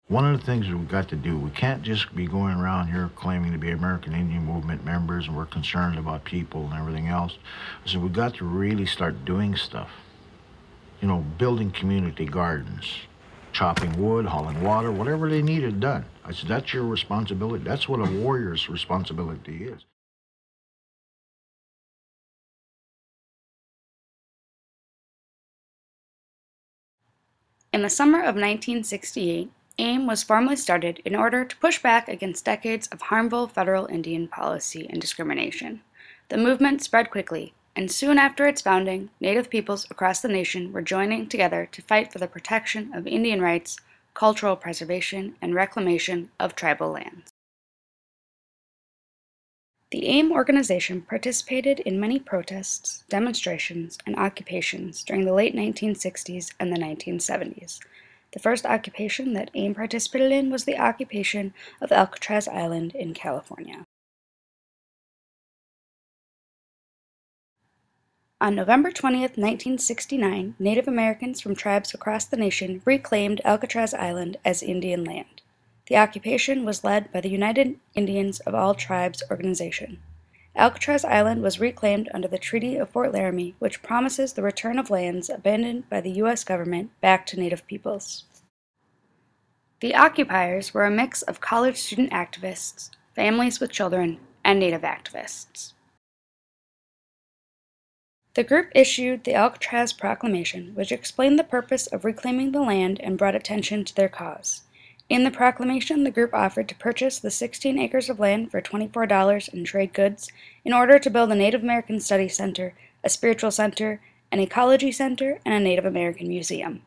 One of the things we've got to do, we can't just be going around here claiming to be American Indian Movement members and we're concerned about people and everything else. So we've got to really start doing stuff. You know, building community gardens, chopping wood, hauling water, whatever they needed done. I said, that's your responsibility. That's what a warrior's responsibility is. In the summer of 1968, AIM was formally started in order to push back against decades of harmful federal Indian policy and discrimination. The movement spread quickly, and soon after its founding, Native peoples across the nation were joining together to fight for the protection of Indian rights, cultural preservation, and reclamation of tribal lands. The AIM organization participated in many protests, demonstrations, and occupations during the late 1960s and the 1970s. The first occupation that AIM participated in was the occupation of Alcatraz Island in California. On November 20th, 1969, Native Americans from tribes across the nation reclaimed Alcatraz Island as Indian land. The occupation was led by the United Indians of All Tribes organization. Alcatraz Island was reclaimed under the Treaty of Fort Laramie, which promises the return of lands abandoned by the U.S. government back to Native peoples. The occupiers were a mix of college student activists, families with children, and Native activists. The group issued the Alcatraz Proclamation, which explained the purpose of reclaiming the land and brought attention to their cause. In the proclamation, the group offered to purchase the 16 acres of land for $24 in trade goods in order to build a Native American Study Center, a spiritual center, an ecology center, and a Native American museum.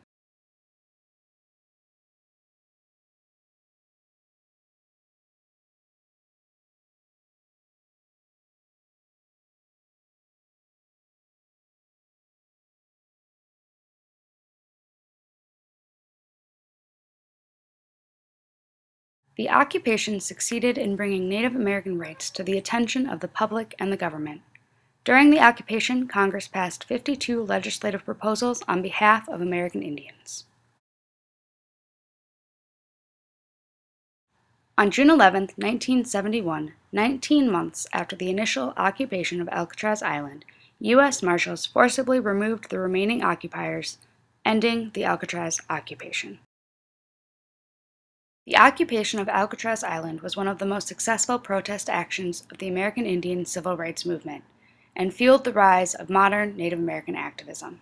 The occupation succeeded in bringing Native American rights to the attention of the public and the government. During the occupation, Congress passed 52 legislative proposals on behalf of American Indians. On June 11, 1971, 19 months after the initial occupation of Alcatraz Island, U.S. Marshals forcibly removed the remaining occupiers, ending the Alcatraz occupation. The occupation of Alcatraz Island was one of the most successful protest actions of the American Indian civil rights movement, and fueled the rise of modern Native American activism.